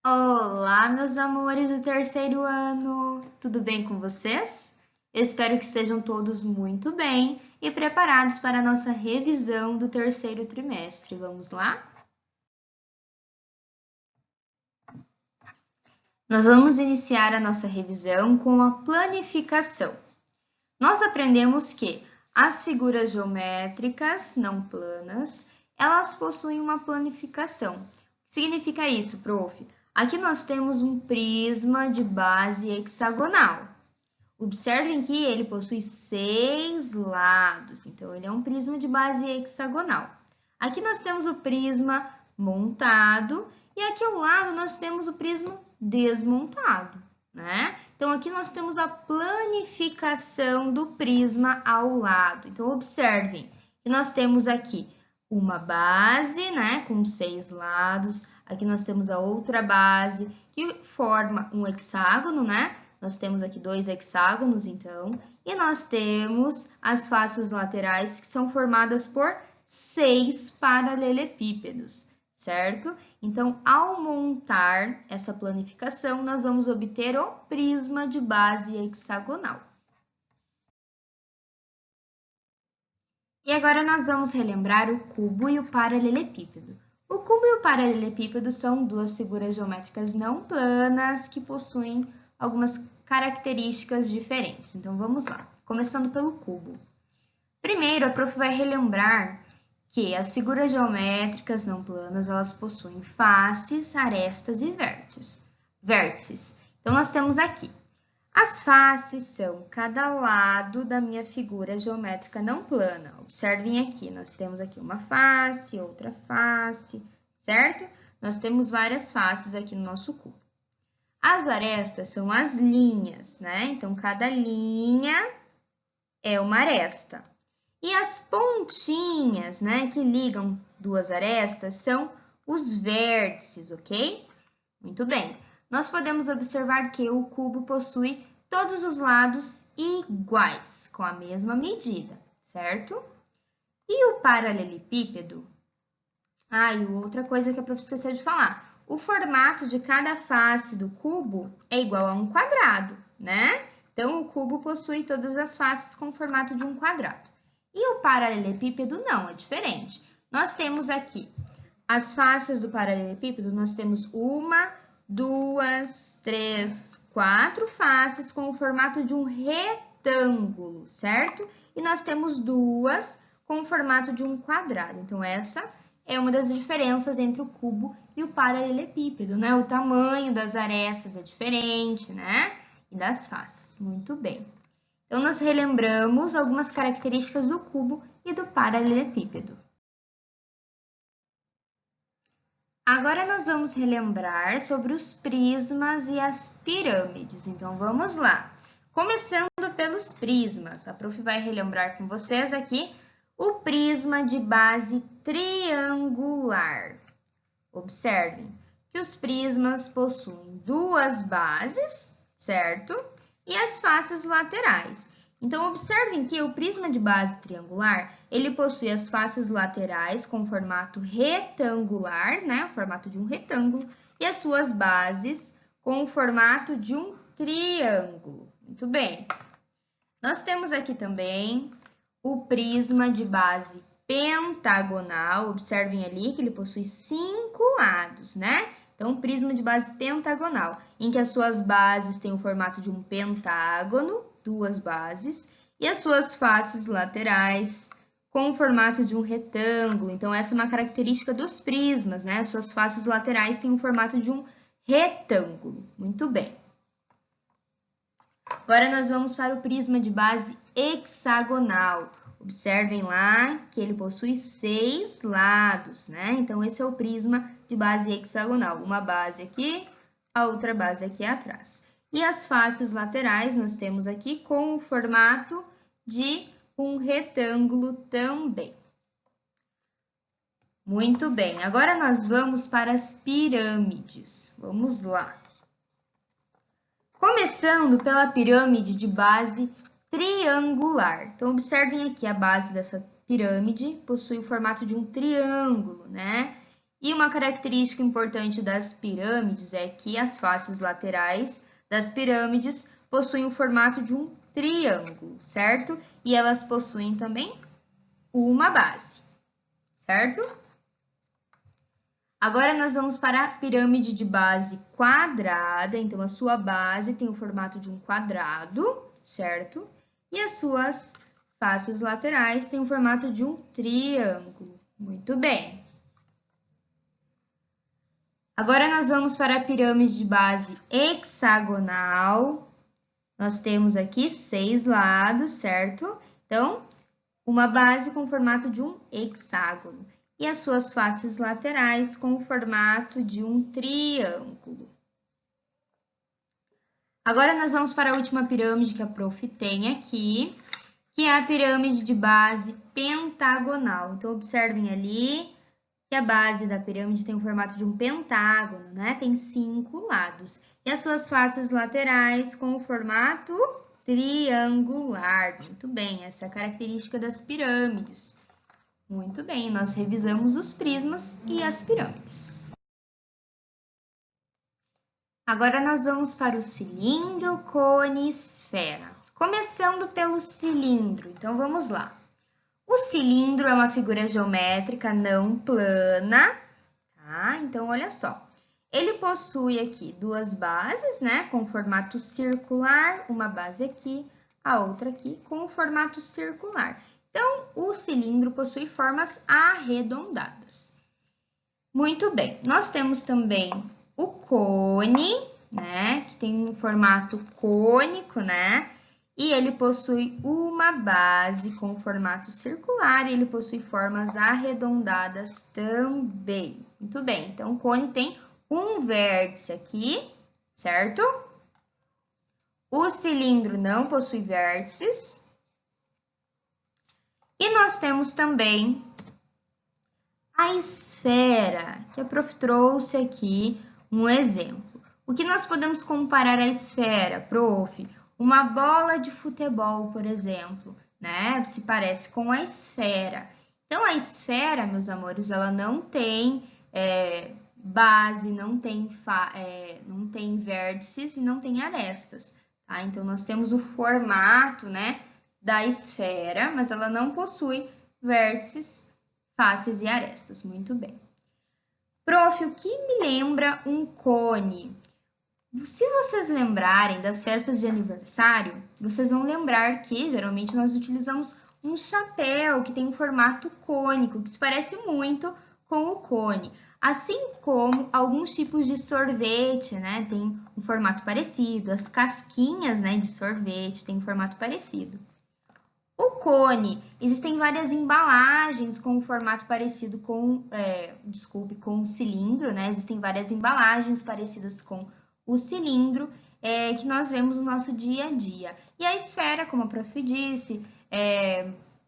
Olá, meus amores do terceiro ano! Tudo bem com vocês? Eu espero que estejam todos muito bem e preparados para a nossa revisão do terceiro trimestre. Vamos lá? Nós vamos iniciar a nossa revisão com a planificação. Nós aprendemos que as figuras geométricas não planas, elas possuem uma planificação. O que significa isso, prof? Aqui nós temos um prisma de base hexagonal. Observem que ele possui 6 lados, então ele é um prisma de base hexagonal. Aqui nós temos o prisma montado e aqui ao lado nós temos o prisma desmontado, né? Então aqui nós temos a planificação do prisma ao lado. Então observem que nós temos aqui uma base, né, com 6 lados. Aqui nós temos a outra base que forma um hexágono, né? Nós temos aqui 2 hexágonos, então, e nós temos as faces laterais que são formadas por 6 paralelepípedos, certo? Então, ao montar essa planificação, nós vamos obter o prisma de base hexagonal. E agora nós vamos relembrar o cubo e o paralelepípedo. O cubo e o paralelepípedo são duas figuras geométricas não planas que possuem algumas características diferentes. Então, vamos lá. Começando pelo cubo. Primeiro, a prof vai relembrar que as figuras geométricas não planas, elas possuem faces, arestas e vértices. Então, nós temos aqui. As faces são cada lado da minha figura geométrica não plana. Observem aqui, nós temos aqui uma face, outra face, certo? Nós temos várias faces aqui no nosso cubo. As arestas são as linhas, né? Então, cada linha é uma aresta. E as pontinhas, né, que ligam duas arestas são os vértices, ok? Muito bem. Nós podemos observar que o cubo possui todos os lados iguais, com a mesma medida, certo? E o paralelepípedo? E outra coisa que a professora esqueceu de falar. O formato de cada face do cubo é igual a um quadrado, né? Então, o cubo possui todas as faces com o formato de um quadrado. E o paralelepípedo não, é diferente. Nós temos aqui as faces do paralelepípedo, nós temos uma, 2, 3, 4 faces com o formato de um retângulo, certo? E nós temos duas com o formato de um quadrado. Então, essa é uma das diferenças entre o cubo e o paralelepípedo, né? O tamanho das arestas é diferente, né? E das faces. Muito bem. Então, nós relembramos algumas características do cubo e do paralelepípedo. Agora nós vamos relembrar sobre os prismas e as pirâmides. Então, vamos lá. Começando pelos prismas, a prof vai relembrar com vocês aqui o prisma de base triangular. Observem que os prismas possuem duas bases, certo? E as faces laterais. Então, observem que o prisma de base triangular, ele possui as faces laterais com formato retangular, né? O formato de um retângulo, e as suas bases com o formato de um triângulo. Muito bem. Nós temos aqui também o prisma de base pentagonal. Observem ali que ele possui 5 lados, né? Então, prisma de base pentagonal, em que as suas bases têm o formato de um pentágono, duas bases, e as suas faces laterais com o formato de um retângulo. Então, essa é uma característica dos prismas, né? As suas faces laterais têm o formato de um retângulo. Muito bem. Agora, nós vamos para o prisma de base hexagonal. Observem lá que ele possui 6 lados, né? Então, esse é o prisma de base hexagonal. Uma base aqui, a outra base aqui atrás. E as faces laterais nós temos aqui com o formato de um retângulo também. Muito bem, agora nós vamos para as pirâmides. Vamos lá. Começando pela pirâmide de base triangular. Então, observem aqui a base dessa pirâmide possui o formato de um triângulo, né? E uma característica importante das pirâmides é que as faces laterais das pirâmides possuem o formato de um triângulo, certo? E elas possuem também uma base, certo? Agora nós vamos para a pirâmide de base quadrada, então a sua base tem o formato de um quadrado, certo? E as suas faces laterais têm o formato de um triângulo. Muito bem. Agora nós vamos para a pirâmide de base hexagonal. Nós temos aqui 6 lados, certo? Então, uma base com o formato de um hexágono e as suas faces laterais com o formato de um triângulo. Agora nós vamos para a última pirâmide que a prof tem aqui, que é a pirâmide de base pentagonal. Então, observem ali que a base da pirâmide tem o formato de um pentágono, né? Tem 5 lados. E as suas faces laterais com o formato triangular. Muito bem, essa é a característica das pirâmides. Muito bem, nós revisamos os prismas e as pirâmides. Agora nós vamos para o cilindro, cone e esfera. Começando pelo cilindro, então vamos lá. O cilindro é uma figura geométrica não plana, tá? Então, olha só. Ele possui aqui duas bases, né? Com formato circular, uma base aqui, a outra aqui com formato circular. Então, o cilindro possui formas arredondadas. Muito bem. Nós temos também o cone, né? Que tem um formato cônico, né? E ele possui uma base com formato circular e ele possui formas arredondadas também. Muito bem, então o cone tem um vértice aqui, certo? O cilindro não possui vértices. E nós temos também a esfera, que a prof trouxe aqui um exemplo. O que nós podemos comparar a esfera, prof? Uma bola de futebol, por exemplo, né? Se parece com a esfera. Então, a esfera, meus amores, ela não tem base, não tem vértices e não tem arestas, tá? Então, nós temos o formato, né, da esfera, mas ela não possui vértices, faces e arestas. Muito bem. Prof, o que me lembra um cone? Se vocês lembrarem das festas de aniversário, vocês vão lembrar que geralmente nós utilizamos um chapéu que tem um formato cônico, que se parece muito com o cone. Assim como alguns tipos de sorvete, né, tem um formato parecido, as casquinhas, né, de sorvete têm um formato parecido. O cone, existem várias embalagens com um formato parecido com, com o cilindro, né? Existem várias embalagens parecidas com o cilindro que nós vemos no nosso dia a dia. E a esfera, como a prof disse,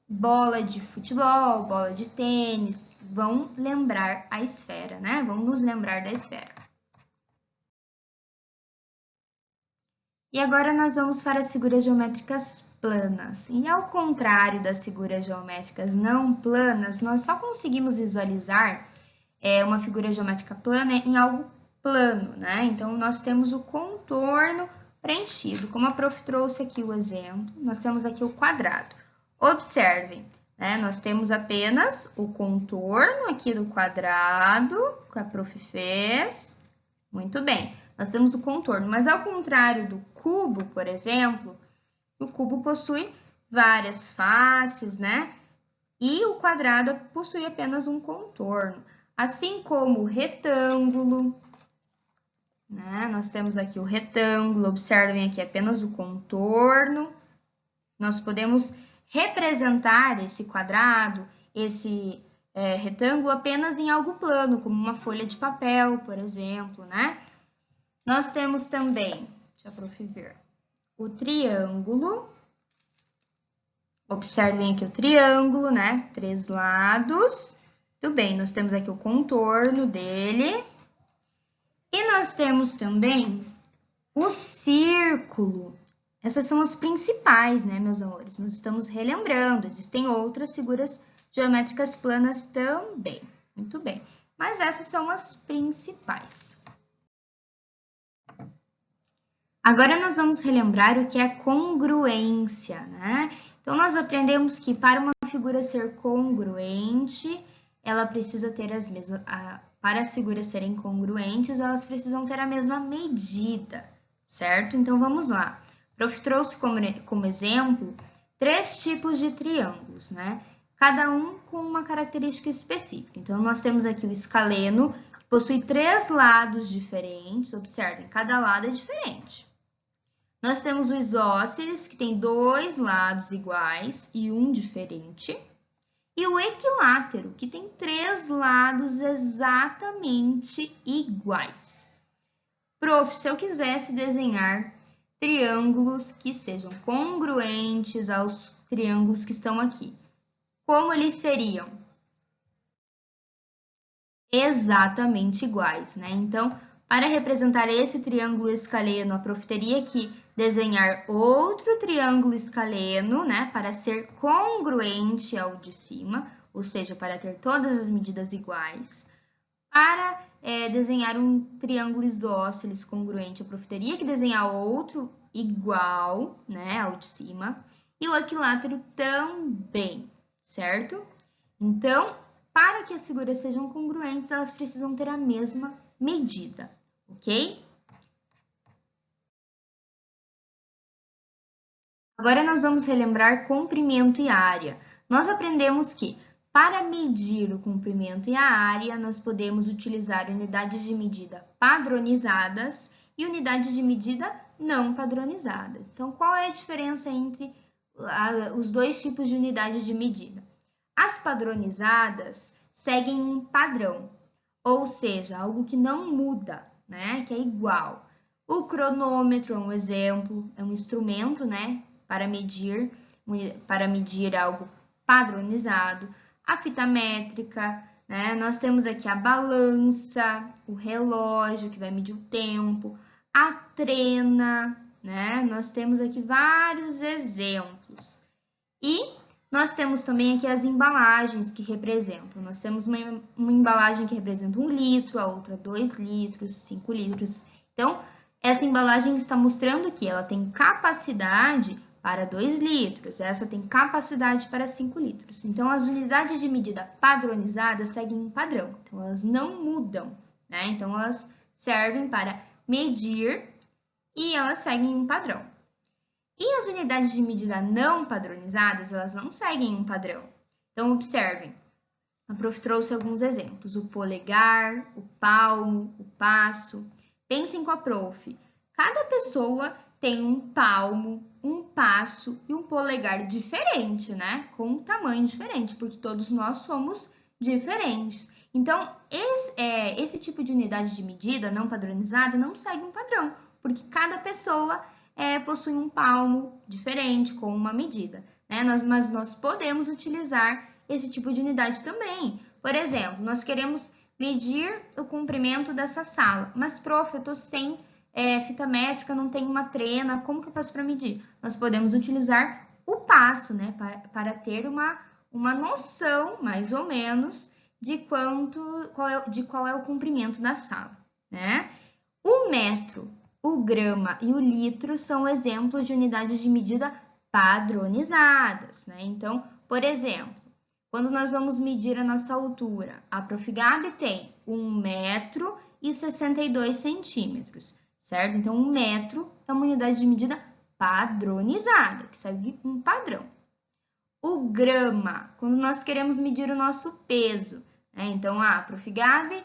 bola de futebol, bola de tênis, vão lembrar a esfera, né? Vão nos lembrar da esfera. E agora nós vamos para as figuras geométricas planas. E ao contrário das figuras geométricas não planas, nós só conseguimos visualizar uma figura geométrica plana em algo plano, né? Então, nós temos o contorno preenchido. Como a prof trouxe aqui o exemplo, nós temos aqui o quadrado. Observem, né? Nós temos apenas o contorno aqui do quadrado, que a prof fez. Muito bem, nós temos o contorno, mas ao contrário do cubo, por exemplo, o cubo possui várias faces, né? E o quadrado possui apenas um contorno. Assim como o retângulo, né? Nós temos aqui o retângulo, observem aqui apenas o contorno. Nós podemos representar esse quadrado, esse retângulo apenas em algo plano, como uma folha de papel, por exemplo, né? Nós temos também, deixa a prof ver, o triângulo. Observem aqui o triângulo, né? 3 lados. Tudo bem, nós temos aqui o contorno dele. E nós temos também o círculo. Essas são as principais, né, meus amores? Nós estamos relembrando, existem outras figuras geométricas planas também. Muito bem. mas essas são as principais. Agora nós vamos relembrar o que é congruência, né? Então, nós aprendemos que para uma figura ser congruente, ela precisa ter as mesmas... Para as figuras serem congruentes, elas precisam ter a mesma medida, certo? Então, vamos lá. O prof trouxe como exemplo 3 tipos de triângulos, né? Cada um com uma característica específica. Então, nós temos aqui o escaleno, que possui 3 lados diferentes. Observem, cada lado é diferente. Nós temos o isósceles, que tem 2 lados iguais e um diferente. E o equilátero, que tem 3 lados exatamente iguais. Prof, se eu quisesse desenhar triângulos que sejam congruentes aos triângulos que estão aqui, como eles seriam? Exatamente iguais, né? Então, para representar esse triângulo escaleno, a prof teria que desenhar outro triângulo escaleno, né? Para ser congruente ao de cima, ou seja, para ter todas as medidas iguais. Para desenhar um triângulo isósceles congruente, a prof teria que desenhar outro igual, né? Ao de cima. E o equilátero também, certo? Então, para que as figuras sejam congruentes, elas precisam ter a mesma medida, ok? Agora nós vamos relembrar comprimento e área. Nós aprendemos que, para medir o comprimento e a área, nós podemos utilizar unidades de medida padronizadas e unidades de medida não padronizadas. Então, qual é a diferença entre os 2 tipos de unidades de medida? As padronizadas seguem um padrão, ou seja, algo que não muda, né? Que é igual. O cronômetro é um exemplo, é um instrumento, né? Para medir algo padronizado. A fita métrica, né? Nós temos aqui a balança, o relógio, que vai medir o tempo, a trena, né? Nós temos aqui vários exemplos. E nós temos também aqui as embalagens que representam. Nós temos uma embalagem que representa 1 litro, a outra 2 litros, 5 litros. Então, essa embalagem está mostrando que ela tem capacidade para 2 litros, essa tem capacidade para 5 litros. Então, as unidades de medida padronizadas seguem um padrão, então elas não mudam, né? Então, elas servem para medir e elas seguem um padrão. E as unidades de medida não padronizadas, elas não seguem um padrão. Então, observem, a prof trouxe alguns exemplos, o polegar, o palmo, o passo. Pensem com a prof, cada pessoa tem um palmo, um passo e um polegar diferente, né? Com um tamanho diferente, porque todos nós somos diferentes. Então, esse tipo de unidade de medida não padronizada não segue um padrão, porque cada pessoa possui um palmo diferente, com uma medida, né? Mas nós podemos utilizar esse tipo de unidade também. Por exemplo, nós queremos medir o comprimento dessa sala, mas, prof, eu estou sem fita métrica, não tem uma trena, como que eu faço para medir? Nós podemos utilizar o passo, né? Para ter uma noção, mais ou menos, de qual é o comprimento da sala, né? O metro, o grama e o litro são exemplos de unidades de medida padronizadas, né? Então, por exemplo, quando nós vamos medir a nossa altura, a Prof. Gabi tem 1 metro e 62 centímetros, certo? Então, 1 metro é uma unidade de medida padronizada, que segue um padrão. O grama, quando nós queremos medir o nosso peso, né? Então, a Prof. Gabi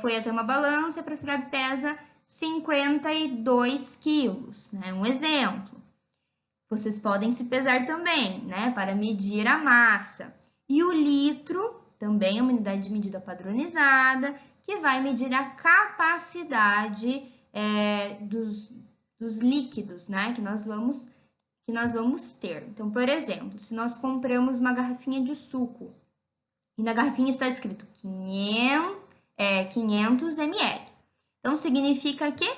foi até uma balança, a Prof. Gabi pesa 52 quilos, né? Um exemplo. Vocês podem se pesar também, né? Para medir a massa. E o litro também é uma unidade de medida padronizada, que vai medir a capacidade dos líquidos, né? Que nós vamos ter. Então, por exemplo, se nós compramos uma garrafinha de suco e na garrafinha está escrito 500 ml. Então, significa que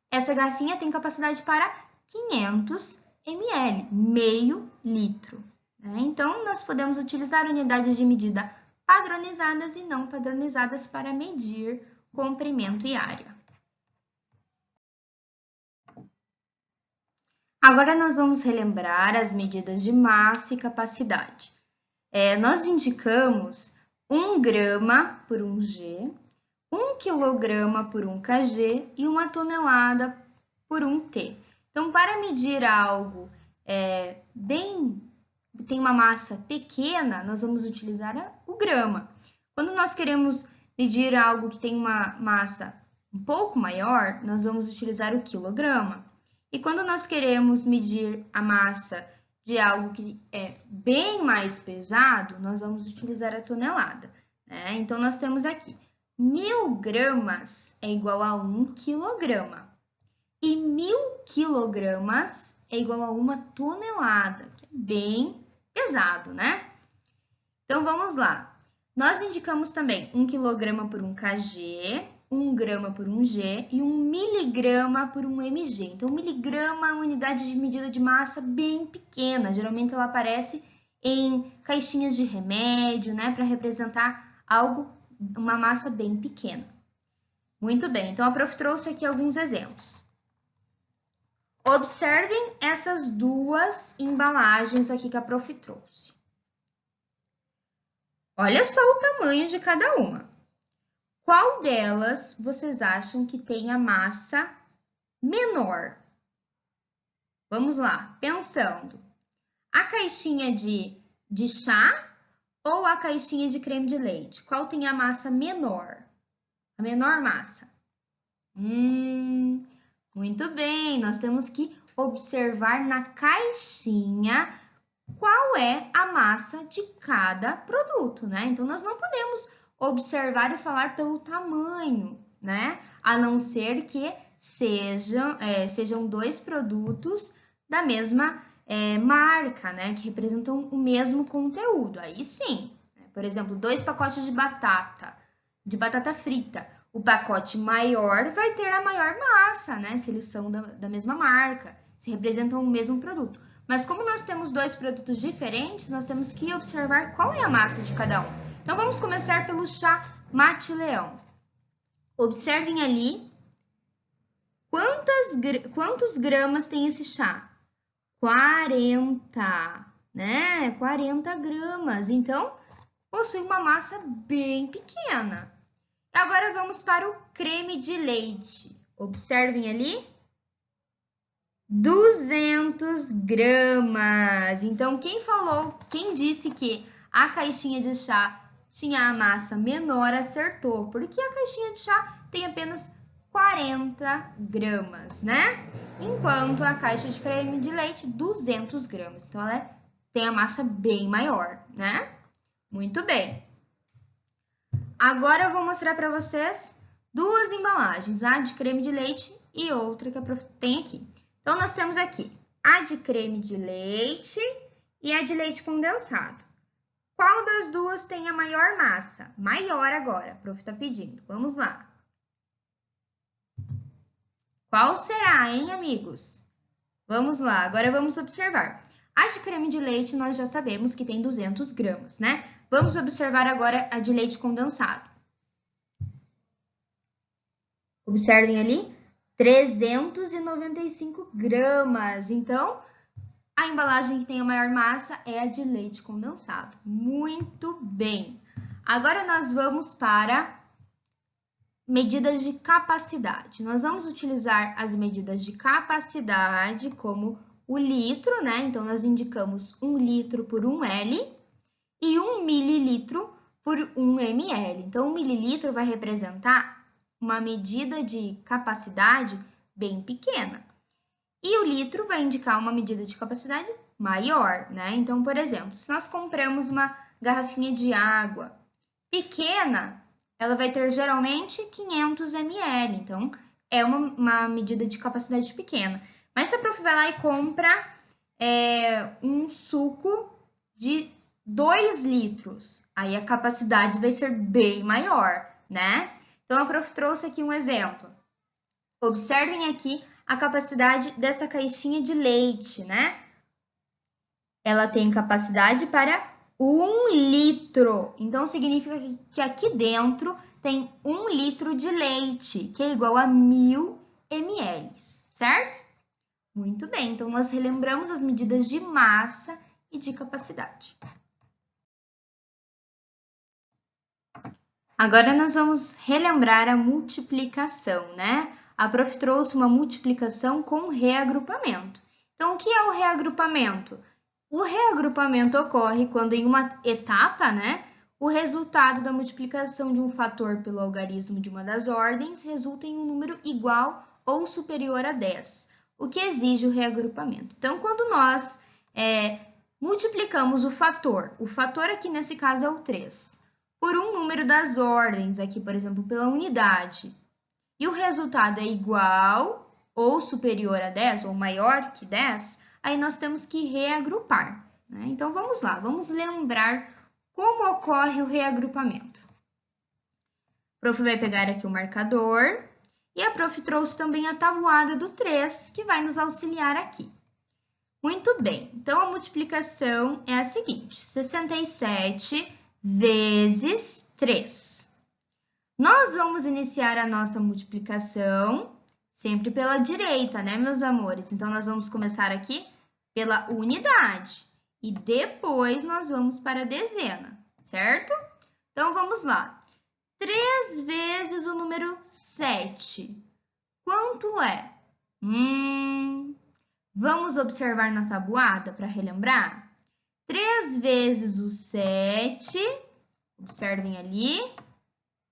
essa garrafinha tem capacidade para 500 ml, meio litro. Né? Então, nós podemos utilizar unidades de medida padronizadas e não padronizadas para medir comprimento e área. Agora nós vamos relembrar as medidas de massa e capacidade. Nós indicamos 1 grama por 1 G, 1 quilograma por 1 kg e 1 tonelada por 1 T. Então, para medir algo tem uma massa pequena, nós vamos utilizar o grama. Quando nós queremos medir algo que tem uma massa um pouco maior, nós vamos utilizar o quilograma. E quando nós queremos medir a massa de algo que é bem mais pesado, nós vamos utilizar a tonelada, né? Então, nós temos aqui 1000 gramas é igual a 1 quilograma. E 1000 quilogramas é igual a 1 tonelada, que é bem pesado, né? Então, vamos lá. Nós indicamos também 1 quilograma por 1 kg, 1 grama por 1 G e 1 miligrama por 1 mg. Então, miligrama é uma unidade de medida de massa bem pequena. Geralmente, ela aparece em caixinhas de remédio, né? Para representar uma massa bem pequena. Muito bem, então a prof trouxe aqui alguns exemplos. Observem essas duas embalagens aqui que a prof trouxe. Olha só o tamanho de cada uma. Qual delas vocês acham que tem a massa menor? Vamos lá, pensando. A caixinha de chá ou a caixinha de creme de leite? Qual tem a massa menor? A menor massa? Muito bem, nós temos que observar na caixinha qual é a massa de cada produto, né? Então, nós não podemos observar e falar pelo tamanho, né? A não ser que sejam dois produtos da mesma marca, né? Que representam o mesmo conteúdo. Aí sim, por exemplo, 2 pacotes de batata frita. O pacote maior vai ter a maior massa, né? Se eles são da mesma marca, se representam o mesmo produto. Mas como nós temos dois produtos diferentes, nós temos que observar qual é a massa de cada um. Então, vamos começar pelo chá Mate Leão. Observem ali quantos gramas tem esse chá? 40, né? 40 gramas. Então, possui uma massa bem pequena. Agora vamos para o creme de leite. Observem ali. 200 gramas. Então, quem disse que a caixinha de chá tinha a massa menor, acertou. Porque a caixinha de chá tem apenas 40 gramas, né? Enquanto a caixa de creme de leite, 200 gramas. Então, ela tem a massa bem maior, né? Muito bem. Agora eu vou mostrar para vocês duas embalagens, a de creme de leite e outra que a prof tem aqui. Então, nós temos aqui a de creme de leite e a de leite condensado. Qual das duas tem a maior massa? Maior agora, a prof está pedindo. Vamos lá. Qual será, hein, amigos? Vamos lá, agora vamos observar. A de creme de leite nós já sabemos que tem 200 gramas, né? Vamos observar agora a de leite condensado. Observem ali, 395 gramas. Então, a embalagem que tem a maior massa é a de leite condensado. Muito bem. Agora, nós vamos para medidas de capacidade. Nós vamos utilizar as medidas de capacidade como o litro, né? Então, nós indicamos 1 litro por 1 L e 1 mililitro por 1 ml. Então, 1 mililitro vai representar uma medida de capacidade bem pequena. E o litro vai indicar uma medida de capacidade maior, né? Então, por exemplo, se nós compramos uma garrafinha de água pequena, ela vai ter geralmente 500 ml. Então, é uma medida de capacidade pequena. Mas se a prof vai lá e compra um suco de 2 litros, aí a capacidade vai ser bem maior, né? Então, a prof trouxe aqui um exemplo. Observem aqui a capacidade dessa caixinha de leite, né? Ela tem capacidade para 1 litro. Então, significa que aqui dentro tem 1 litro de leite, que é igual a 1000 ml, certo? Muito bem, então nós relembramos as medidas de massa e de capacidade. Agora nós vamos relembrar a multiplicação, né? A prof trouxe uma multiplicação com reagrupamento. Então, o que é o reagrupamento? O reagrupamento ocorre quando em uma etapa, né, o resultado da multiplicação de um fator pelo algarismo de uma das ordens resulta em um número igual ou superior a 10, o que exige o reagrupamento. Então, quando nós multiplicamos o fator aqui nesse caso é o 3, por um número das ordens, aqui, por exemplo, pela unidade, e o resultado é igual ou superior a 10, ou maior que 10, aí nós temos que reagrupar, né? Então, vamos lá, vamos lembrar como ocorre o reagrupamento. O prof vai pegar aqui o marcador e a prof trouxe também a tabuada do 3, que vai nos auxiliar aqui. Muito bem, então a multiplicação é a seguinte, 67 vezes 3. Nós vamos iniciar a nossa multiplicação sempre pela direita, né, meus amores? Então, nós vamos começar aqui pela unidade e depois nós vamos para a dezena, certo? Então, vamos lá. 3 vezes o número 7. Quanto é? Vamos observar na tabuada para relembrar? 3 vezes o 7, observem ali,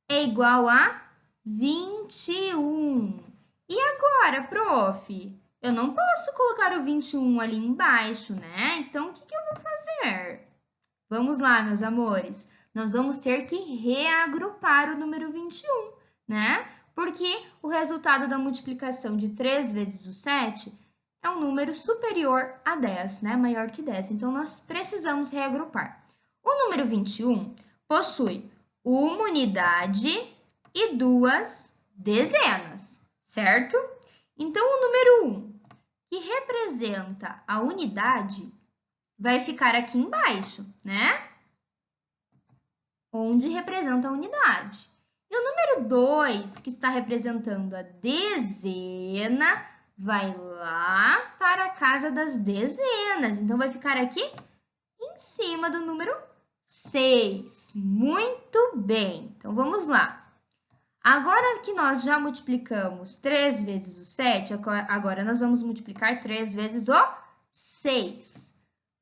é igual a 21. E agora, prof? Eu não posso colocar o 21 ali embaixo, né? Então, o que eu vou fazer? Vamos lá, meus amores. Nós vamos ter que reagrupar o número 21, né? Porque o resultado da multiplicação de 3 vezes o 7 é um número superior a 10, né? Maior que 10. Então, nós precisamos reagrupar. O número 21 possui uma unidade e 2 dezenas, certo? Então, o número 1, que representa a unidade, vai ficar aqui embaixo, né? Onde representa a unidade. E o número 2, que está representando a dezena, vai lá para a casa das dezenas. Então, vai ficar aqui em cima do número 6. Muito bem. Então, vamos lá. Agora que nós já multiplicamos 3 vezes o 7, agora nós vamos multiplicar 3 vezes o 6.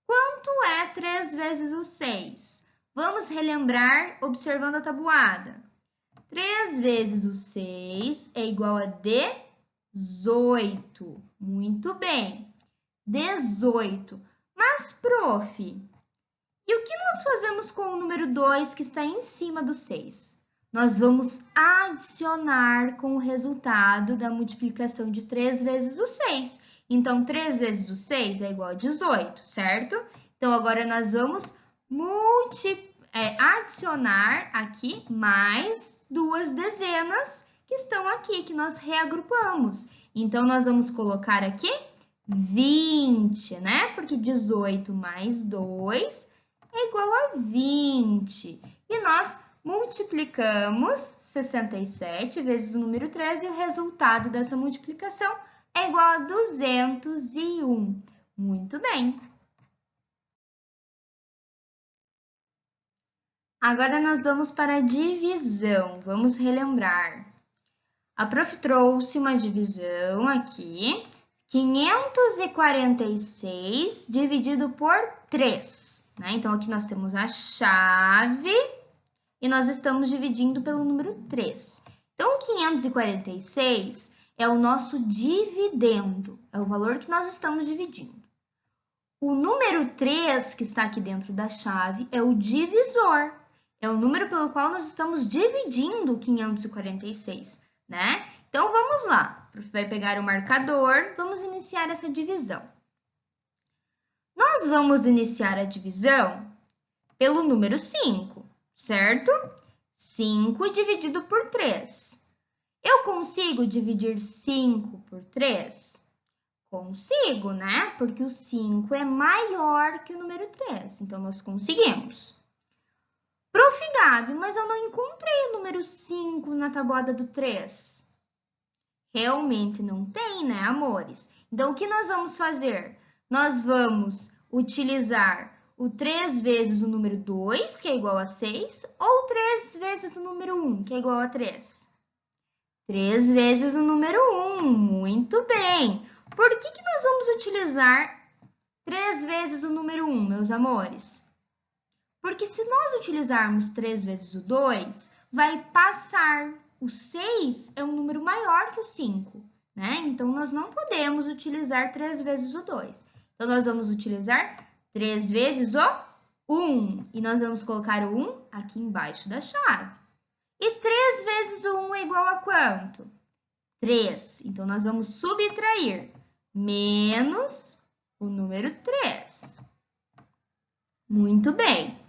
Quanto é 3 vezes o 6? Vamos relembrar observando a tabuada. 3 vezes o 6 é igual a 18. Muito bem. 18. Mas, prof, e o que nós fazemos com o número 2 que está em cima do 6? Nós vamos adicionar com o resultado da multiplicação de 3 vezes o 6. Então, 3 vezes o 6 é igual a 18, certo? Então, agora nós vamos adicionar aqui mais 2 dezenas que estão aqui, que nós reagrupamos. Então, nós vamos colocar aqui 20, né? Porque 18 mais 2 é igual a 20. E nós multiplicamos 67 vezes o número 13 e o resultado dessa multiplicação é igual a 201. Muito bem. Agora nós vamos para a divisão. Vamos relembrar. A prof trouxe uma divisão aqui. 546 dividido por 3. Né? Então, aqui nós temos a chave e nós estamos dividindo pelo número 3. Então, 546 é o nosso dividendo, é o valor que nós estamos dividindo. O número 3, que está aqui dentro da chave, é o divisor, é o número pelo qual nós estamos dividindo 546, né? Então, vamos lá. O prof vai pegar o marcador, vamos iniciar essa divisão. Nós vamos iniciar a divisão pelo número 5, certo? 5 dividido por 3. Eu consigo dividir 5 por 3? Consigo, né? Porque o 5 é maior que o número 3. Então, nós conseguimos. Prof. Gabi, mas eu não encontrei o número 5 na tabuada do 3. Realmente não tem, né, amores? Então, o que nós vamos fazer? Nós vamos utilizar o 3 vezes o número 2, que é igual a 6, ou 3 vezes o número 1, que é igual a 3? 3 vezes o número 1, muito bem. Por que nós vamos utilizar 3 vezes o número 1, meus amores? Porque se nós utilizarmos 3 vezes o 2, vai passar. O 6 é um número maior que o 5, né? Então, nós não podemos utilizar 3 vezes o 2. Então, nós vamos utilizar 3 vezes o 1. E nós vamos colocar o 1 aqui embaixo da chave. E 3 vezes o 1 é igual a quanto? 3. Então, nós vamos subtrair menos o número 3. Muito bem.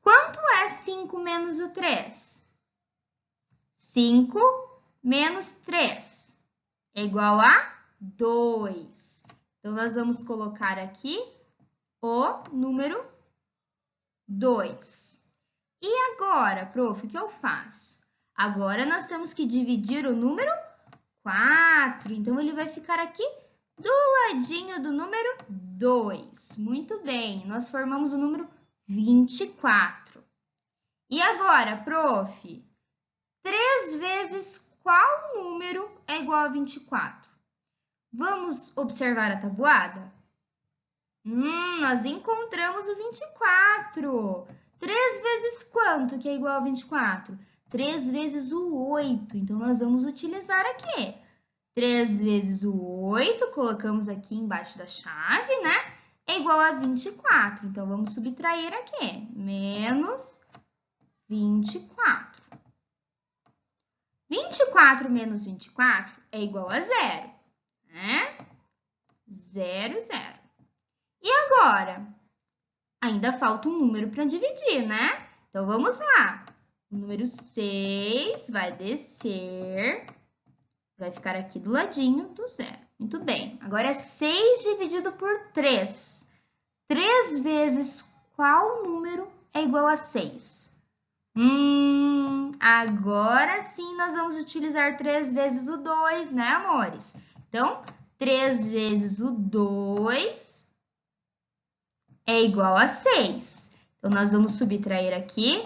Quanto é 5 menos o 3? 5 menos 3 é igual a 2. Então, nós vamos colocar aqui o número 2. E agora, prof, o que eu faço? Agora, nós temos que dividir o número 4. Então, ele vai ficar aqui do ladinho do número 2. Muito bem, nós formamos o número 24. E agora, prof, 3 vezes qual número é igual a 24? Vamos observar a tabuada? Nós encontramos o 24. 3 vezes quanto que é igual a 24? 3 vezes o 8. Então, nós vamos utilizar aqui. 3 vezes o 8, colocamos aqui embaixo da chave, né? É igual a 24. Então, vamos subtrair aqui. Menos 24. 24 menos 24 é igual a 0, né? 0, 0. E agora? Ainda falta um número para dividir, né? Então, vamos lá. O número 6 vai descer, vai ficar aqui do ladinho do 0. Muito bem. Agora é 6 dividido por 3. 3 vezes qual número é igual a 6? Agora sim nós vamos utilizar 3 vezes o 2, né, amores? Então, 3 vezes o 2 é igual a 6. Então, nós vamos subtrair aqui,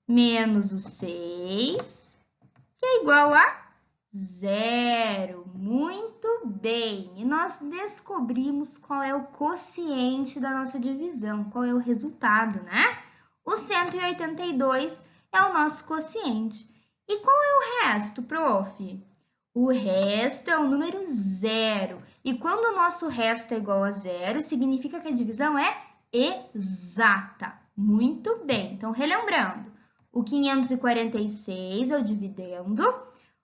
menos o 6, que é igual a 0. Muito bem. E nós descobrimos qual é o quociente da nossa divisão, qual é o resultado, né? O 182 é o nosso quociente. E qual é o resto, prof? O resto é o número 0. E quando o nosso resto é igual a 0, significa que a divisão é exata. Muito bem. Então, relembrando, o 546 é o dividendo,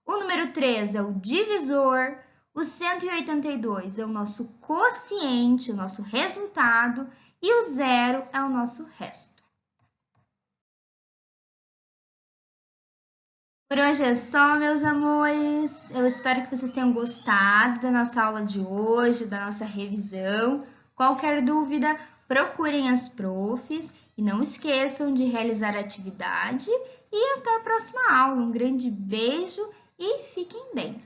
o número 3 é o divisor, o 182 é o nosso quociente, o nosso resultado, e o 0 é o nosso resto. Por hoje é só, meus amores. Eu espero que vocês tenham gostado da nossa aula de hoje, da nossa revisão. Qualquer dúvida, procurem as profs e não esqueçam de realizar a atividade. E até a próxima aula. Um grande beijo e fiquem bem!